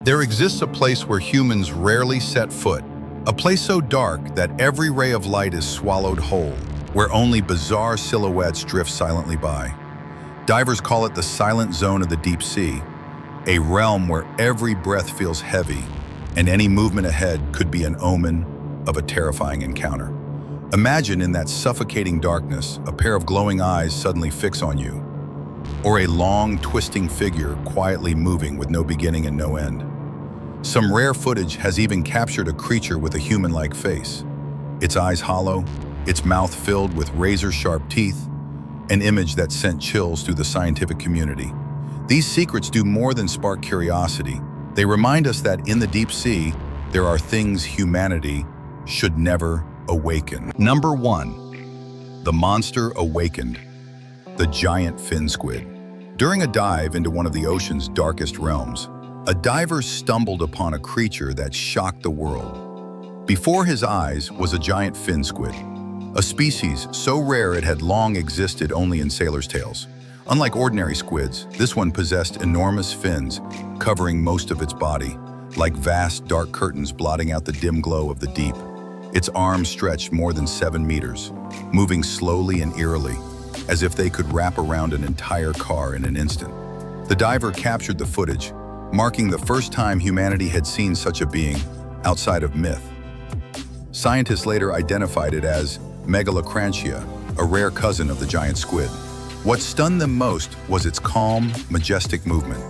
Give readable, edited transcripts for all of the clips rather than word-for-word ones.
There exists a place where humans rarely set foot, a place so dark that every ray of light is swallowed whole, where only bizarre silhouettes drift silently by. Divers call it the silent zone of the deep sea, a realm where every breath feels heavy, and any movement ahead could be an omen of a terrifying encounter. Imagine in that suffocating darkness, a pair of glowing eyes suddenly fix on you, or a long, twisting figure quietly moving with no beginning and no end. Some rare footage has even captured a creature with a human-like face. Its eyes hollow, its mouth filled with razor-sharp teeth, an image that sent chills through the scientific community. These secrets do more than spark curiosity. They remind us that in the deep sea, there are things humanity should never awaken. Number 1. The monster awakened, the giant fin squid. During a dive into one of the ocean's darkest realms, a diver stumbled upon a creature that shocked the world. Before his eyes was a giant fin squid, a species so rare it had long existed only in sailors' tales. Unlike ordinary squids, this one possessed enormous fins covering most of its body, like vast dark curtains blotting out the dim glow of the deep. Its arms stretched more than 7 meters, moving slowly and eerily, as if they could wrap around an entire car in an instant. The diver captured the footage, marking the first time humanity had seen such a being outside of myth. Scientists later identified it as Megalocrantia, a rare cousin of the giant squid. What stunned them most was its calm, majestic movement,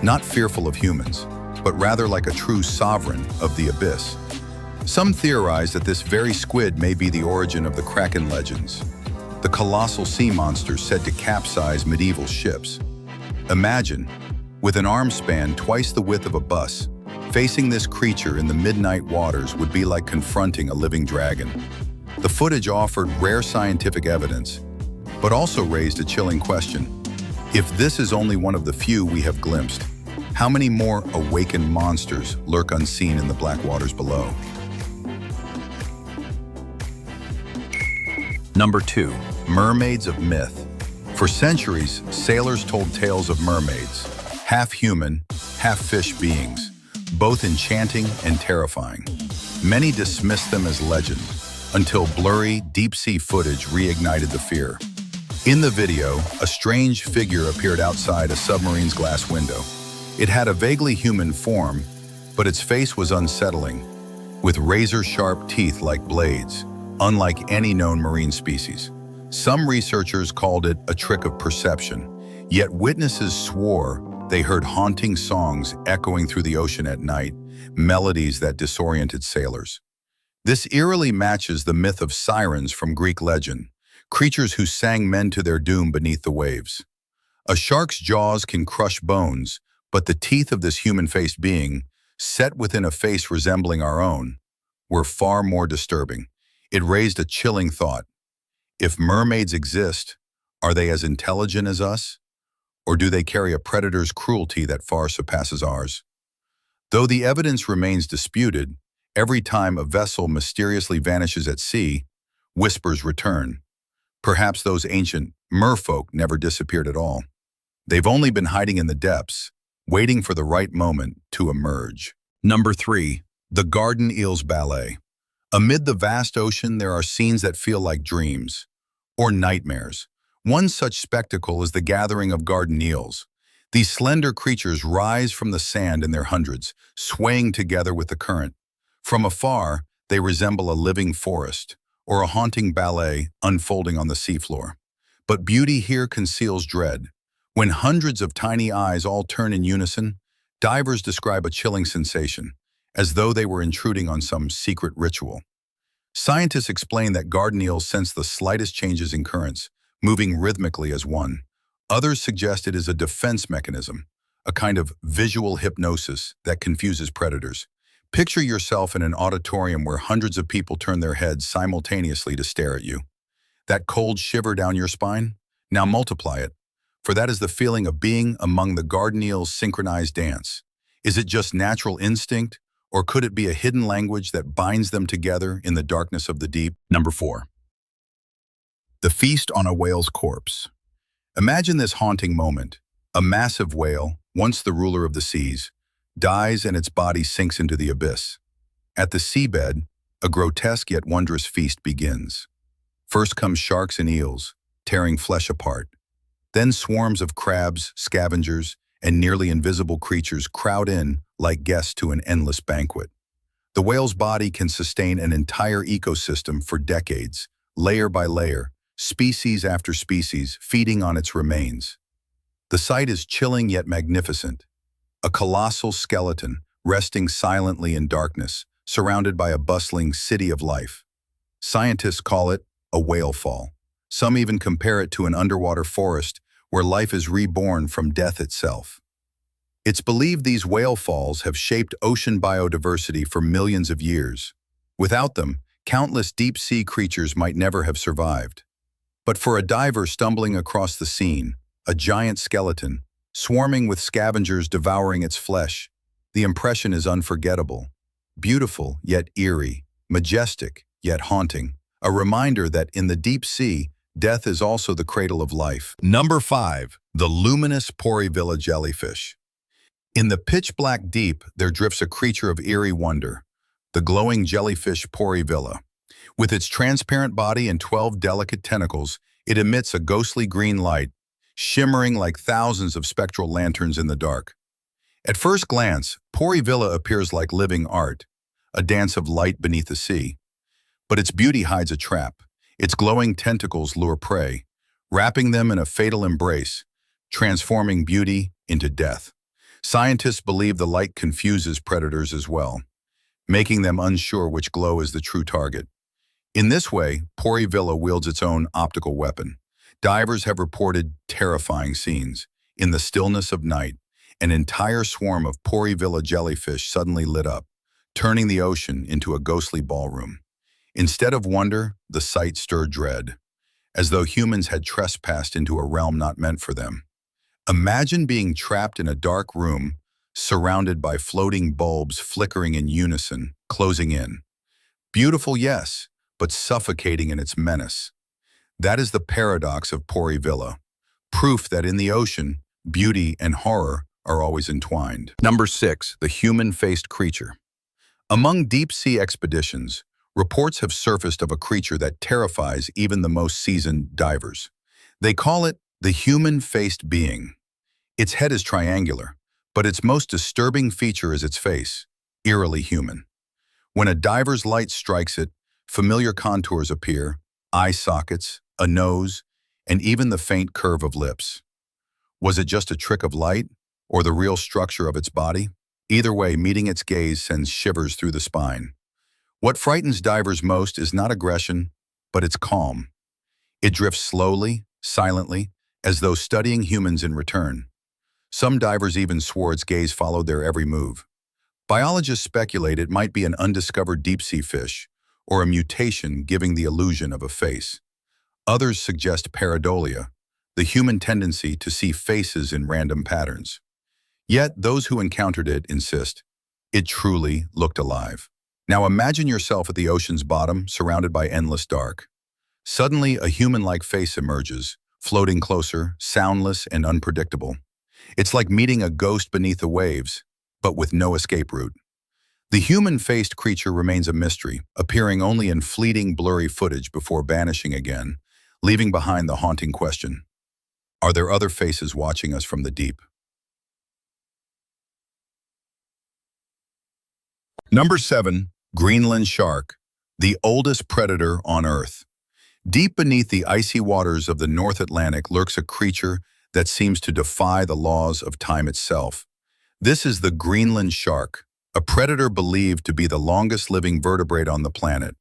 not fearful of humans, but rather like a true sovereign of the abyss. Some theorize that this very squid may be the origin of the Kraken legends, the colossal sea monster said to capsize medieval ships. Imagine, with an arm span twice the width of a bus, facing this creature in the midnight waters would be like confronting a living dragon. The footage offered rare scientific evidence, but also raised a chilling question. If this is only one of the few we have glimpsed, how many more awakened monsters lurk unseen in the black waters below? Number 2. Mermaids of myth. For centuries, sailors told tales of mermaids, half-human, half-fish beings, both enchanting and terrifying. Many dismissed them as legend, until blurry, deep-sea footage reignited the fear. In the video, a strange figure appeared outside a submarine's glass window. It had a vaguely human form, but its face was unsettling, with razor-sharp teeth like blades, unlike any known marine species. Some researchers called it a trick of perception, yet witnesses swore they heard haunting songs echoing through the ocean at night, melodies that disoriented sailors. This eerily matches the myth of sirens from Greek legend, creatures who sang men to their doom beneath the waves. A shark's jaws can crush bones, but the teeth of this human-faced being, set within a face resembling our own, were far more disturbing. It raised a chilling thought. If mermaids exist, are they as intelligent as us? Or do they carry a predator's cruelty that far surpasses ours? Though the evidence remains disputed, every time a vessel mysteriously vanishes at sea, whispers return. Perhaps those ancient merfolk never disappeared at all. They've only been hiding in the depths, waiting for the right moment to emerge. Number 3. The Garden Eels Ballet. Amid the vast ocean, there are scenes that feel like dreams or nightmares. One such spectacle is the gathering of garden eels. These slender creatures rise from the sand in their hundreds, swaying together with the current. From afar, they resemble a living forest or a haunting ballet unfolding on the seafloor. But beauty here conceals dread. When hundreds of tiny eyes all turn in unison, divers describe a chilling sensation, as though they were intruding on some secret ritual. Scientists explain that garden eels sense the slightest changes in currents, moving rhythmically as one. Others suggest it is a defense mechanism, a kind of visual hypnosis that confuses predators. Picture yourself in an auditorium where hundreds of people turn their heads simultaneously to stare at you. That cold shiver down your spine? Now multiply it, for that is the feeling of being among the garden eels' synchronized dance. Is it just natural instinct, or could it be a hidden language that binds them together in the darkness of the deep? Number 4. The Feast on a Whale's Corpse. Imagine this haunting moment. A massive whale, once the ruler of the seas, dies and its body sinks into the abyss. At the seabed, a grotesque yet wondrous feast begins. First come sharks and eels, tearing flesh apart. Then swarms of crabs, scavengers, and nearly invisible creatures crowd in like guests to an endless banquet. The whale's body can sustain an entire ecosystem for decades, layer by layer, species after species, feeding on its remains. The sight is chilling yet magnificent. A colossal skeleton, resting silently in darkness, surrounded by a bustling city of life. Scientists call it a whale fall. Some even compare it to an underwater forest where life is reborn from death itself. It's believed these whale falls have shaped ocean biodiversity for millions of years. Without them, countless deep-sea creatures might never have survived. But for a diver stumbling across the scene, a giant skeleton, swarming with scavengers devouring its flesh, the impression is unforgettable. Beautiful yet eerie, majestic yet haunting, a reminder that in the deep sea, death is also the cradle of life. Number 5. The luminous Porivilla jellyfish. In the pitch-black deep, there drifts a creature of eerie wonder, the glowing jellyfish Porivilla. With its transparent body and 12 delicate tentacles, it emits a ghostly green light, shimmering like thousands of spectral lanterns in the dark. At first glance, Porivilla appears like living art, a dance of light beneath the sea. But its beauty hides a trap. Its glowing tentacles lure prey, wrapping them in a fatal embrace, transforming beauty into death. Scientists believe the light confuses predators as well, making them unsure which glow is the true target. In this way, Porivilla wields its own optical weapon. Divers have reported terrifying scenes. In the stillness of night, an entire swarm of Porivilla jellyfish suddenly lit up, turning the ocean into a ghostly ballroom. Instead of wonder, the sight stirred dread, as though humans had trespassed into a realm not meant for them. Imagine being trapped in a dark room, surrounded by floating bulbs flickering in unison, closing in. Beautiful, yes, but suffocating in its menace. That is the paradox of Porivilla, proof that in the ocean, beauty and horror are always entwined. Number 6. The human-faced creature. Among deep-sea expeditions, reports have surfaced of a creature that terrifies even the most seasoned divers. They call it the human-faced being. Its head is triangular, but its most disturbing feature is its face, eerily human. When a diver's light strikes it, familiar contours appear, eye sockets, a nose, and even the faint curve of lips. Was it just a trick of light, or the real structure of its body? Either way, meeting its gaze sends shivers through the spine. What frightens divers most is not aggression, but its calm. It drifts slowly, silently, as though studying humans in return. Some divers even swore its gaze followed their every move. Biologists speculate it might be an undiscovered deep-sea fish, or a mutation giving the illusion of a face. Others suggest pareidolia, the human tendency to see faces in random patterns. Yet those who encountered it insist it truly looked alive. Now imagine yourself at the ocean's bottom, surrounded by endless dark. Suddenly, a human-like face emerges, floating closer, soundless and unpredictable. It's like meeting a ghost beneath the waves, but with no escape route. The human-faced creature remains a mystery, appearing only in fleeting, blurry footage before vanishing again, leaving behind the haunting question: are there other faces watching us from the deep? Number 7. Greenland shark, the oldest predator on Earth. Deep beneath the icy waters of the North Atlantic lurks a creature that seems to defy the laws of time itself. This is the Greenland shark, a predator believed to be the longest living vertebrate on the planet.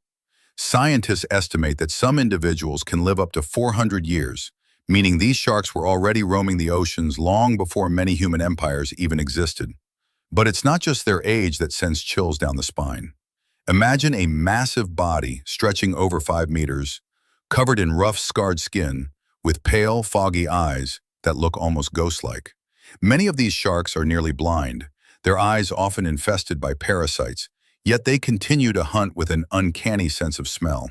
Scientists estimate that some individuals can live up to 400 years, meaning these sharks were already roaming the oceans long before many human empires even existed. But it's not just their age that sends chills down the spine. Imagine a massive body stretching over 5 meters, covered in rough, scarred skin, with pale, foggy eyes that look almost ghost-like. Many of these sharks are nearly blind, their eyes often infested by parasites, yet they continue to hunt with an uncanny sense of smell.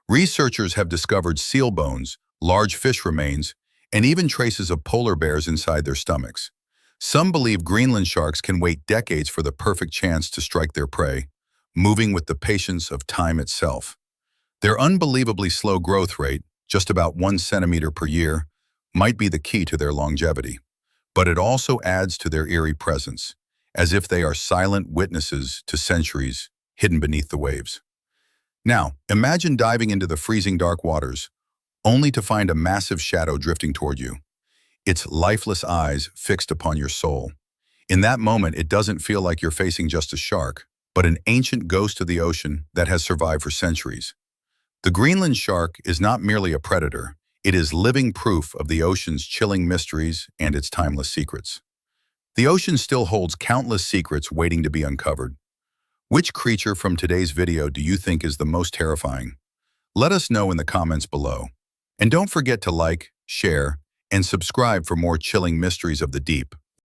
Researchers have discovered seal bones, large fish remains, and even traces of polar bears inside their stomachs. Some believe Greenland sharks can wait decades for the perfect chance to strike their prey, moving with the patience of time itself. Their unbelievably slow growth rate, just about 1 centimeter per year, might be the key to their longevity. But it also adds to their eerie presence, as if they are silent witnesses to centuries hidden beneath the waves. Now, imagine diving into the freezing dark waters, only to find a massive shadow drifting toward you, its lifeless eyes fixed upon your soul. In that moment, it doesn't feel like you're facing just a shark, but an ancient ghost of the ocean that has survived for centuries. The Greenland shark is not merely a predator, it is living proof of the ocean's chilling mysteries and its timeless secrets. The ocean still holds countless secrets waiting to be uncovered. Which creature from today's video do you think is the most terrifying? Let us know in the comments below. And don't forget to like, share, and subscribe for more chilling mysteries of the deep.